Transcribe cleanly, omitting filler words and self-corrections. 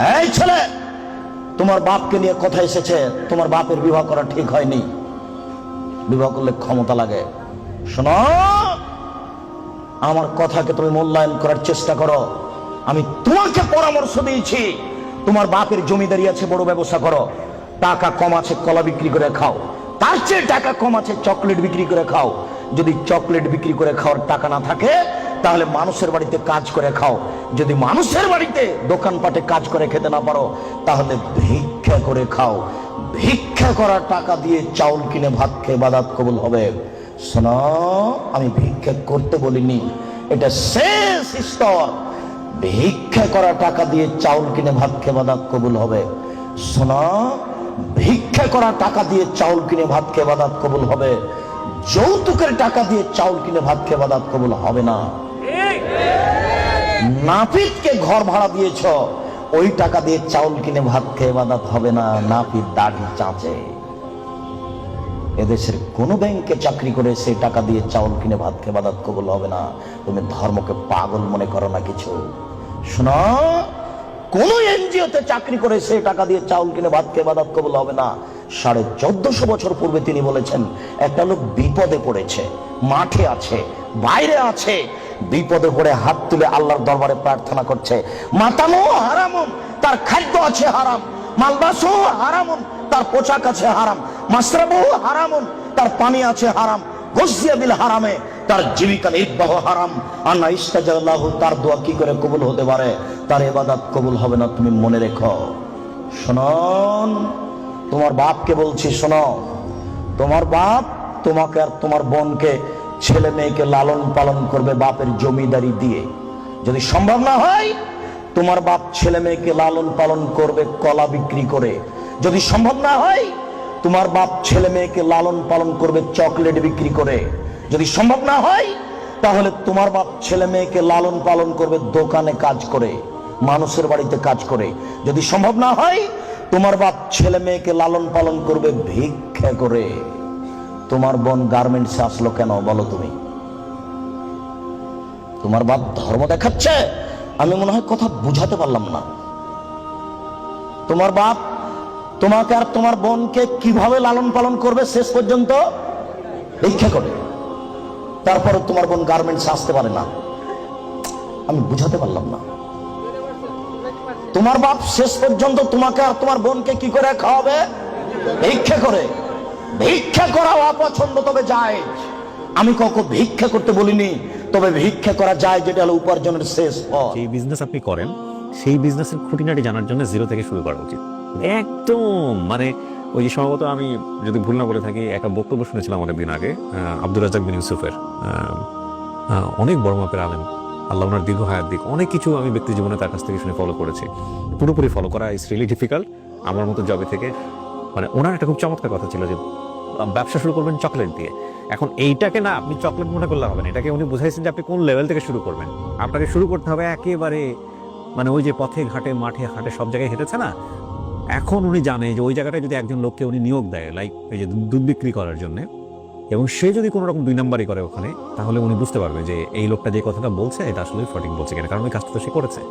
এই ছেলে, তোমার বাপকে নিয়ে কথা এসেছে, তোমার বাপের বিবাহ করা ঠিক হয়নি, বিবাহ করলে ক্ষমতা লাগে। শোনো, আমার কথাকে তুমি মূল্যায়ন করার চেষ্টা করো। আমি তোমাকে পরামর্শ দিয়েছি, তোমার বাপের জমিদারি আছে, বড় ব্যবসা করো। টাকা কম আছে কলা বিক্রি করে খাও, তার চেয়ে টাকা কম আছে চকলেট বিক্রি করে খাও। যদি চকলেট বিক্রি করে খাওয়ার টাকা না থাকে, তাহলে মানুষের বাড়িতে কাজ করে খাও। যদি মানুষের বাড়িতে দোকানপাটে কাজ করে খেতে না পারো, তাহলে ভিক্ষা করে খাও। ভিক্ষা করার টাকা দিয়ে চাউল কিনে ভাত খেয়ে ইবাদত কবুল হবে। শোনো, আমি ভিক্ষা করতে বলিনি, এটা শেষ স্তর। ভিক্ষা করা টাকা দিয়ে চাউল কিনে ভাত খেয়ে ইবাদত কবুল হবে। শোনো, ভিক্ষা করা টাকা দিয়ে চাউল কিনে ভাত খেয়ে ইবাদত কবুল হবে। যৌতুকের টাকা দিয়ে চাউল কিনে ভাত খেয়ে ইবাদত কবুল হবে না। নাপিতকে ঘর ভাড়া দিয়েছ, ওই টাকা দিয়ে চাউল কিনে ভাত খেয়ে ইবাদত হবে না। নাপিত দাড়ি চাঁচে। এদেশের কোন ব্যাংকে চাকরি করে সেই টাকা দিয়ে চাউল কিনে ভাত খেয়ে ইবাদত কবুল হবে না। তুমি ধর্মকে পাগল মনে করো না কিছু। শোনো, কোন এনজিওতে চাকরি করে সেই টাকা দিয়ে চাউল কিনে ভাত খেয়ে ইবাদত কবুল হবে না। 1450 বছর পূর্বে তিনি বলেছেন, একটা লোক বিপদে পড়েছে, মাঠে আছে, বাইরে আছে, বিপদে পড়ে হাত তুলে আল্লাহর দরবারে প্রার্থনা করছে। মাতানো হারামুন, তার খাদ্য আছে হারাম। মালবাসও হারামুন, তার পোশাক আছে হারাম। মাশরাবু হারামুন, তার পানি আছে হারাম। গজিয়া বিল হারামে, তার জীবিকা নির্বাহ হারাম। আন্না ইস্তাজাল্লাহু, তার দোয়া কি করে কবুল হতে পারে? তার ইবাদত কবুল হবে না, তুমি মনে রেখো। শুনুন, তোমার বাপকে বলছি, শোনো, তোমার বাপ তোমাকে আর তোমার বোনকে, ছেলে মেয়েকে লালন পালন করবে বাপের জমিদারি দিয়ে। যদি সম্ভব না হয়, তোমার বাপ ছেলে মেয়েকে লালন পালন করবে কলা বিক্রি করে। যদি সম্ভব না হয়, তোমার বাপ ছেলে মেয়েকে লালন পালন করবে চকলেট বিক্রি করে। যদি সম্ভব না হয়, তাহলে তোমার বাপ ছেলে মেয়েকে লালন পালন করবে দোকানে কাজ করে, মানুষের বাড়িতে কাজ করে। যদি সম্ভব না হয়, তোমার বাপ ছেলে মেয়েকে লালন পালন করবে ভিক্ষা করে। তোমার বোন গার্মেন্টসে আসলো কেন বলো তুমি? তোমার বাপ ধর্ম দেখাচ্ছে? আমি মনে হয় কথা বুঝাতে পারলাম না। তোমার বাপ তোমাকে আর তোমার বোনকে কিভাবে লালন পালন করবে শেষ পর্যন্ত? ভিক্ষা করে। তারপরে তোমার বোন গার্মেন্টসে আসতে পারে না। আমি বুঝাতে পারলাম না। তোমার বাপ শেষ পর্যন্ত তোমাকে আর তোমার বোনকে কি করে খাওয়াবে? ভিক্ষা করে। ভিক্ষা করা অপছন্দ, তবে যায়। আমি কাউকে ভিক্ষা করতে বলিনি, তবে ভিক্ষা করা যায়, যেটা হলো উপার্জনের শেষ পথ। এই বিজনেস আপনি করেন, সেই বিজনেসের খুঁটিনাটি জানার জন্য জিরো থেকে শুরু করা উচিত। একদম মানে ওই যে সম্ভবত আমি যদি ভুল না বলে থাকি, একটা বক্তব্য শুনেছিলাম অনেকদিন আগে আব্দুর রাজ্জাক বিন ইউসুফের। অনেক বড় মাপের আলেম, আল্লাহ ওনার দীর্ঘ হায়াত দিক। অনেক কিছু আমি ব্যক্তি জীবনে তার কাছ থেকে শুনে ফলো করেছি। পুরোপুরি ফলো করা ইজ রিয়েলি ডিফিকাল্ট আমার মতো জবে থেকে। মানে ওনার একটা খুব চমৎকার কথা ছিল যে ব্যবসা শুরু করবেন চকলেট দিয়ে। এখন এইটাকে না আপনি চকলেট মনে করলে হবে না, এটাকে উনি বুঝাইছেন যে আপনি কোন লেভেল থেকে শুরু করবেন। আপনাকে শুরু করতে হবে একেবারে মানে ওই যে পথে ঘাটে মাঠে হাটে সব জায়গায় হেঁটেছে না, এখন উনি জানে যে ওই জায়গাটায় যদি একজন লোককে উনি নিয়োগ দেয়, লাইক এই যে দুধ বিক্রি করার জন্য, এবং সে যদি কোনো রকম 2 নাম্বারই করে ওখানে, তাহলে উনি বুঝতে পারবে যে এই লোকটা যে কথাটা বলছে এটা আসলে সঠিক বলছে কিনা, কারণ ওই কাজটা তো সে করেছে।